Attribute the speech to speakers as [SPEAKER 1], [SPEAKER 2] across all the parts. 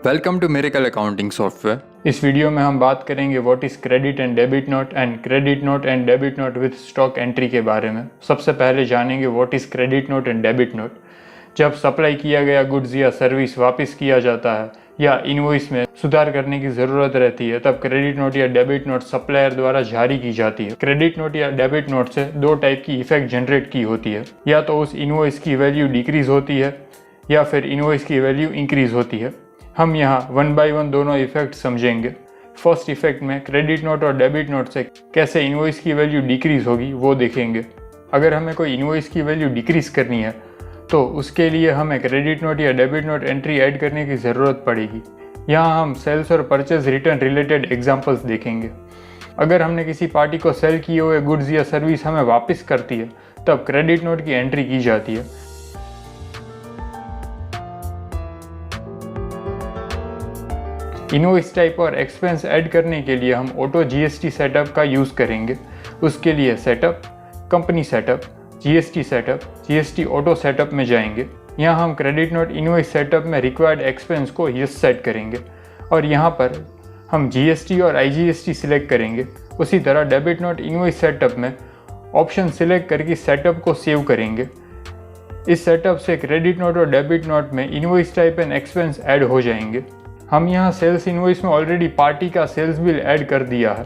[SPEAKER 1] Welcome to Miracle accounting software.
[SPEAKER 2] इस video में हम बात करेंगे what is credit and debit note and credit note and debit note with stock entry के बारे में। सबसे पहले जानेंगे what is credit note and debit note. जब सप्लाई किया गया गुड्स या सर्विस वापस किया जाता है या इनवॉइस में सुधार करने की ज़रूरत रहती है, तब क्रेडिट नोट या डेबिट नोट सप्लायर द्वारा जारी की जाती है। क्रेडिट नोट या डेबिट नोट से दो टाइप की इफेक्ट जनरेट की होती है, या तो उस इनवॉइस की वैल्यू डिक्रीज होती है या फिर इनवॉइस की वैल्यू इंक्रीज होती है। हम यहाँ वन बाय वन दोनों इफेक्ट समझेंगे। फर्स्ट इफेक्ट में क्रेडिट नोट और डेबिट नोट से कैसे इनवॉइस की वैल्यू डिक्रीज होगी वो देखेंगे। अगर हमें कोई इनवॉइस की वैल्यू डिक्रीज करनी है तो उसके लिए हमें क्रेडिट नोट या डेबिट नोट एंट्री ऐड करने की ज़रूरत पड़ेगी। यहाँ हम सेल्स और परचेज रिटर्न रिलेटेड एग्जांपल्स देखेंगे। अगर हमने किसी पार्टी को सेल किए हुए गुड्स या सर्विस हमें वापस करती है, तब क्रेडिट नोट की एंट्री की जाती है। इनवॉइस टाइप और एक्सपेंस ऐड करने के लिए हम ऑटो जीएसटी सेटअप का यूज़ करेंगे। उसके लिए setup, company setup, GST setup, GST auto setup में जाएंगे। यहाँ हम क्रेडिट नोट इनवॉइस सेटअप में रिक्वायर्ड एक्सपेंस को यस सेट करेंगे और यहाँ पर हम जीएसटी और आईजीएसटी सिलेक्ट करेंगे। उसी तरह डेबिट नोट इनवॉइस सेटअप में ऑप्शन सिलेक्ट करके सेटअप को सेव करेंगे। इस सेटअप से क्रेडिट नोट और डेबिट नोट में invoice type and expense add हो जाएंगे। हम यहाँ सेल्स इनवॉइस में ऑलरेडी पार्टी का सेल्स बिल ऐड कर दिया है।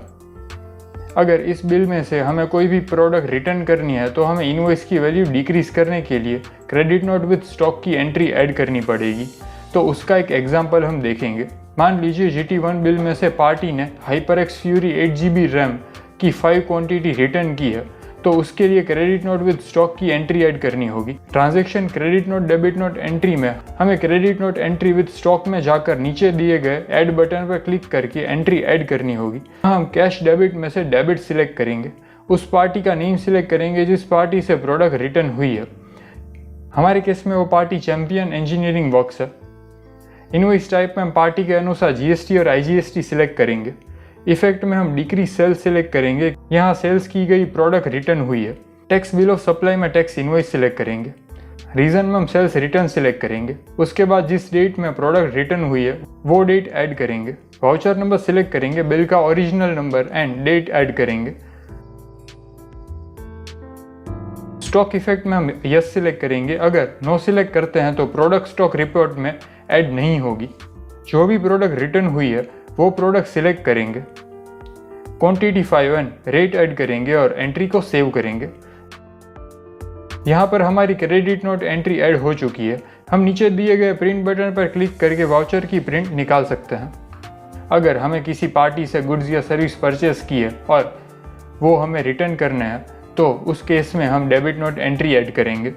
[SPEAKER 2] अगर इस बिल में से हमें कोई भी प्रोडक्ट रिटर्न करनी है तो हमें इनवॉइस की वैल्यू डिक्रीज करने के लिए क्रेडिट नोट विद स्टॉक की एंट्री ऐड करनी पड़ेगी। तो उसका एक एग्जांपल हम देखेंगे। मान लीजिए GT1 बिल में से पार्टी ने HyperX Fury 8GB रैम की 5 क्वांटिटी रिटर्न की है, तो उसके लिए क्रेडिट नोट विद स्टॉक की एंट्री ऐड करनी होगी। Transaction credit note debit note entry में हमें credit note entry with stock में जाकर नीचे दिए गए ऐड बटन पर क्लिक करके एंट्री ऐड करनी होगी। हम कैश डेबिट में से डेबिट सिलेक्ट करेंगे, उस पार्टी का नेम सिलेक्ट करेंगे जिस पार्टी से प्रोडक्ट रिटर्न हुई है। हमारे केस में वो पार्टी चैंपियन इंजीनियरिंग वर्क्स है। इनवॉइस टाइप में हम पार्टी के अनुसार जीएसटी और आईजीएसटी सिलेक्ट करेंगे। इफेक्ट में हम डिक्रीज सेल्स सिलेक्ट करेंगे। यहाँ सेल्स की गई प्रोडक्ट रिटर्न हुई है। टैक्स बिल ऑफ सप्लाई में टैक्स इनवॉइस सिलेक्ट करेंगे। रीजन में हम सेल्स रिटर्न सिलेक्ट करेंगे। उसके बाद जिस डेट में प्रोडक्ट रिटर्न हुई है वो डेट ऐड करेंगे। वाउचर नंबर सिलेक्ट करेंगे, बिल का original number and date add करेंगे। स्टॉक इफेक्ट में हम यस सिलेक्ट करेंगे। अगर नो सिलेक्ट करते हैं तो प्रोडक्ट स्टॉक रिपोर्ट में ऐड नहीं होगी। जो भी प्रोडक्ट रिटर्न हुई है वो प्रोडक्ट सिलेक्ट करेंगे। क्वांटिटी 5N रेट ऐड करेंगे और एंट्री को सेव करेंगे। यहाँ पर हमारी क्रेडिट नोट एंट्री ऐड हो चुकी है। हम नीचे दिए गए प्रिंट बटन पर क्लिक करके वाउचर की प्रिंट निकाल सकते हैं। अगर हमें किसी पार्टी से गुड्स या सर्विस परचेस की है और वो हमें रिटर्न करना है तो उस केस में हम डेबिट नोट एंट्री ऐड करेंगे।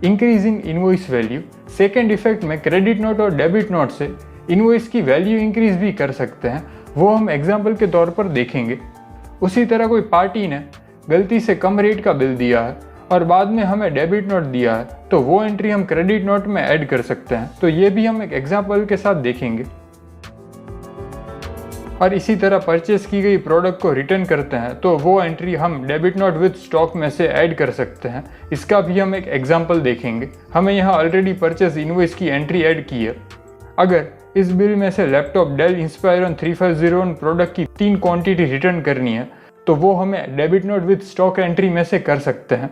[SPEAKER 2] Increase in invoice value. Second effect में क्रेडिट नोट और डेबिट नोट से इनवॉइस की वैल्यू इंक्रीज भी कर सकते हैं, वो हम एग्जाम्पल के तौर पर देखेंगे। उसी तरह कोई पार्टी ने गलती से कम रेट का बिल दिया है और बाद में हमें डेबिट नोट दिया है, तो वो एंट्री हम क्रेडिट नोट में ऐड कर सकते हैं। तो ये भी हम एक एग्जाम्पल के साथ देखेंगे। और इसी तरह परचेस की गई प्रोडक्ट को रिटर्न करते हैं तो वो एंट्री हम डेबिट नोट विद स्टॉक में से ऐड कर सकते हैं। इसका भी हम एक एग्जाम्पल देखेंगे। हमें यहाँ ऑलरेडी परचेस इनवॉइस की एंट्री ऐड की है। अगर इस बिल में से लैपटॉप डेल इंस्पायरन 3501 प्रोडक्ट की 3 क्वांटिटी रिटर्न करनी है तो वो हमें debit note with stock entry में से कर सकते हैं।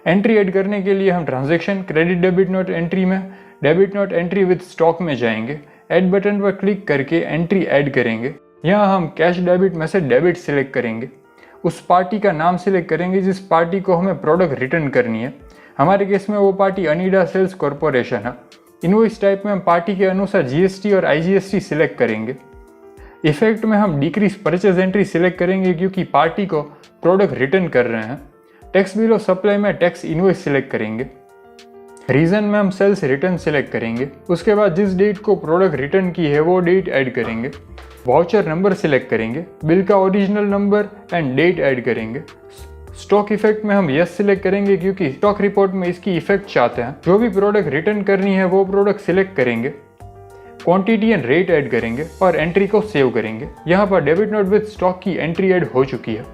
[SPEAKER 2] एंट्री ऐड करने के लिए हम transaction credit debit note entry में debit note entry with stock में जाएंगे। ऐड बटन पर क्लिक करके एंट्री ऐड करेंगे। यहाँ हम कैश डेबिट में से डेबिट सिलेक्ट करेंगे। उस पार्टी का नाम सिलेक्ट करेंगे जिस पार्टी को हमें प्रोडक्ट रिटर्न करनी है। हमारे केस में वो पार्टी अनीडा सेल्स कॉरपोरेशन है। इनवॉइस टाइप में हम पार्टी के अनुसार जीएसटी और आईजीएसटी सिलेक्ट करेंगे। इफेक्ट में हम डिक्रीज परचेज एंट्री सिलेक्ट करेंगे क्योंकि पार्टी को प्रोडक्ट रिटर्न कर रहे हैं। टैक्स बिल ऑफ सप्लाई में टैक्स इनवॉइस सिलेक्ट करेंगे। रीजन में हम सेल्स रिटर्न सिलेक्ट करेंगे। उसके बाद जिस डेट को प्रोडक्ट रिटर्न की है वो डेट ऐड करेंगे। वाउचर नंबर सिलेक्ट करेंगे, बिल का original number and date add करेंगे। स्टॉक इफेक्ट में हम यस सिलेक्ट करेंगे क्योंकि स्टॉक रिपोर्ट में इसकी इफेक्ट चाहते हैं। जो भी प्रोडक्ट रिटर्न करनी है वो प्रोडक्ट सिलेक्ट करेंगे। क्वांटिटी एंड रेट ऐड करेंगे और एंट्री को सेव करेंगे। यहाँ पर डेबिट नोट विद स्टॉक की एंट्री ऐड हो चुकी है।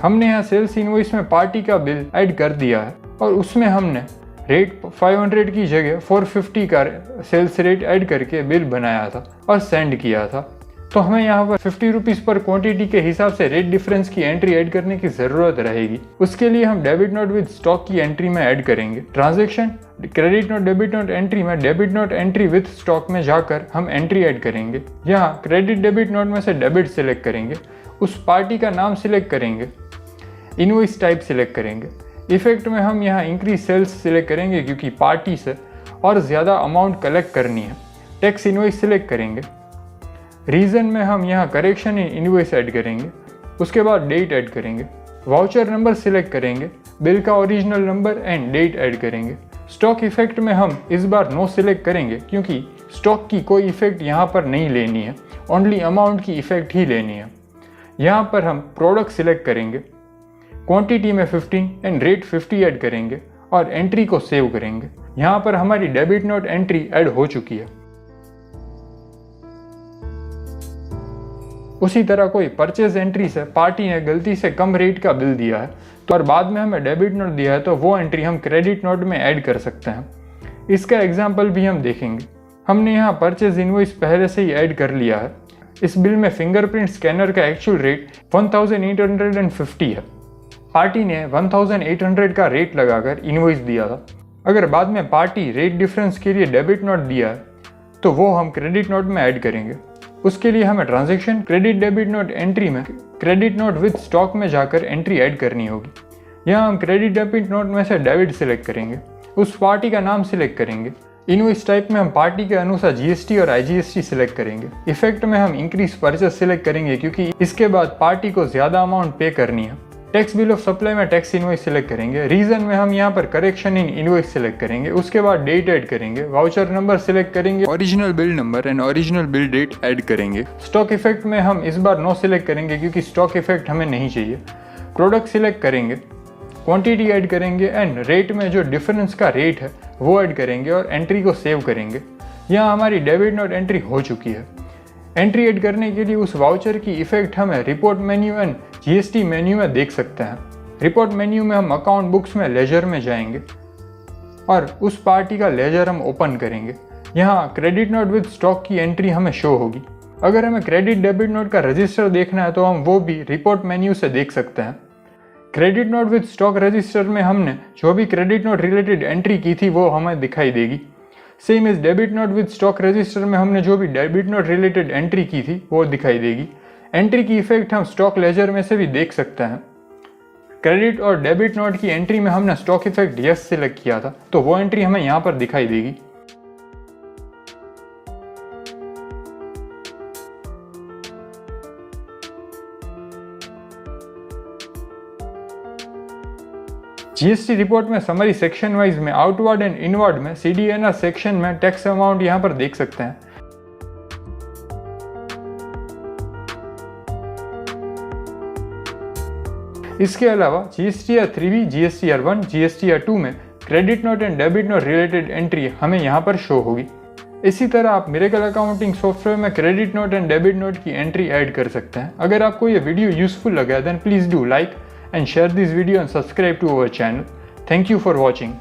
[SPEAKER 2] हमने यहाँ सेल्स इनवॉइस में पार्टी का बिल ऐड कर दिया है। और उसमें हमने रेट 500 की जगह 450 का सेल्स रेट ऐड करके बिल बनाया था और सेंड किया था। तो हमें यहाँ पर 50 रुपीज़ पर क्वांटिटी के हिसाब से रेट डिफरेंस की एंट्री ऐड करने की ज़रूरत रहेगी। उसके लिए हम डेबिट नोट विद स्टॉक की एंट्री में ऐड करेंगे। Transaction credit note debit note entry में debit note entry with stock में जाकर हम एंट्री ऐड करेंगे। यहाँ क्रेडिट डेबिट नोट में से डेबिट सिलेक्ट करेंगे, उस पार्टी का नाम सिलेक्ट करेंगे, इनवॉइस टाइप सिलेक्ट करेंगे। इफेक्ट में हम यहाँ इंक्रीज सेल्स सिलेक्ट करेंगे क्योंकि पार्टी से और ज़्यादा अमाउंट कलेक्ट करनी है। टैक्स इनवॉइस सिलेक्ट करेंगे। रीज़न में हम यहाँ करेक्शन इन इनवॉइस ऐड करेंगे, उसके बाद डेट ऐड करेंगे। वाउचर नंबर सिलेक्ट करेंगे, बिल का original number and date add करेंगे। स्टॉक इफेक्ट में हम इस बार नो सिलेक्ट करेंगे क्योंकि स्टॉक की कोई इफेक्ट यहाँ पर नहीं लेनी है, ओनली अमाउंट की इफेक्ट ही लेनी है। यहाँ पर हम प्रोडक्ट सिलेक्ट करेंगे, क्वांटिटी में 15 एंड रेट 50 ऐड करेंगे और एंट्री को सेव करेंगे। यहाँ पर हमारी डेबिट नोट एंट्री ऐड हो चुकी है। उसी तरह कोई परचेज एंट्री से पार्टी ने गलती से कम रेट का बिल दिया है तो और बाद में हमें डेबिट नोट दिया है तो वो एंट्री हम क्रेडिट नोट में ऐड कर सकते हैं। इसका एग्जाम्पल भी हम देखेंगे। हमने यहाँ परचेज इनवॉइस पहले से ही ऐड कर लिया है। इस बिल में फिंगरप्रिंट स्कैनर का एक्चुअल रेट 1850 है। पार्टी ने 1800 का रेट लगाकर इनवॉइस दिया था। अगर बाद में पार्टी रेट डिफरेंस के लिए डेबिट नोट दिया है तो वो हम क्रेडिट नोट में ऐड करेंगे। उसके लिए हमें transaction credit debit note entry में क्रेडिट नोट विद स्टॉक में जाकर एंट्री ऐड करनी होगी। यहाँ हम क्रेडिट डेबिट नोट में से डेबिट सिलेक्ट करेंगे, उस पार्टी का नाम सिलेक्ट करेंगे। इनवॉइस टाइप में हम पार्टी के अनुसार जीएसटी और आईजीएसटी सिलेक्ट करेंगे। इफेक्ट में हम इंक्रीज परचेस सिलेक्ट करेंगे क्योंकि इसके बाद पार्टी को ज़्यादा अमाउंट पे करनी है। टैक्स बिल ऑफ सप्लाई में टैक्स इनवॉइस सिलेक्ट करेंगे। रीजन में हम यहाँ पर करेक्शन इन इनवॉइस सिलेक्ट करेंगे, उसके बाद डेट ऐड करेंगे। वाउचर नंबर सिलेक्ट करेंगे,
[SPEAKER 1] original bill number and original bill date add करेंगे।
[SPEAKER 2] स्टॉक इफेक्ट में हम इस बार नो सिलेक्ट करेंगे क्योंकि स्टॉक इफेक्ट हमें नहीं चाहिए। प्रोडक्ट सिलेक्ट करेंगे, क्वांटिटी ऐड करेंगे एंड रेट में जो डिफरेंस का रेट है वो ऐड करेंगे और एंट्री को सेव करेंगे। यहाँ हमारी डेबिट नोट एंट्री हो चुकी है। एंट्री ऐड करने के लिए उस वाउचर की इफेक्ट हमें report menu and GST menu में देख सकते हैं। रिपोर्ट मेन्यू में हम अकाउंट बुक्स में लेजर में जाएंगे और उस पार्टी का लेजर हम ओपन करेंगे। यहाँ क्रेडिट नोट विद स्टॉक की एंट्री हमें शो होगी। अगर हमें क्रेडिट डेबिट नोट का रजिस्टर देखना है तो हम वो भी रिपोर्ट मेन्यू से देख सकते हैं। Credit note with stock register में हमने जो भी क्रेडिट नोट रिलेटेड एंट्री की थी वो हमें दिखाई देगी। Same is debit note with stock register में हमने जो भी डेबिट नोट रिलेटेड एंट्री की थी वो दिखाई देगी। एंट्री की इफेक्ट हम स्टॉक लेजर में से भी देख सकते हैं। क्रेडिट और डेबिट नोट की एंट्री में हमने स्टॉक इफेक्ट यस सिलेक्ट किया था तो वो एंट्री हमें यहाँ पर दिखाई देगी। जीएसटी रिपोर्ट में समरी सेक्शन वाइज में आउटवर्ड एंड इनवर्ड में सीडीएनआर सेक्शन में टैक्स अमाउंट यहाँ पर देख सकते हैं। इसके अलावा जीएसटीआर 3B, जीएसटीआर 1, जीएसटीआर 2 में credit note and debit note related entry हमें यहाँ पर शो होगी। इसी तरह आप मिरेकल अकाउंटिंग सॉफ्टवेयर में credit note and debit note की एंट्री ऐड कर सकते हैं। अगर आपको ये वीडियो यूजफुल लगा then please do like and share this video and subscribe to our channel. Thank you for watching.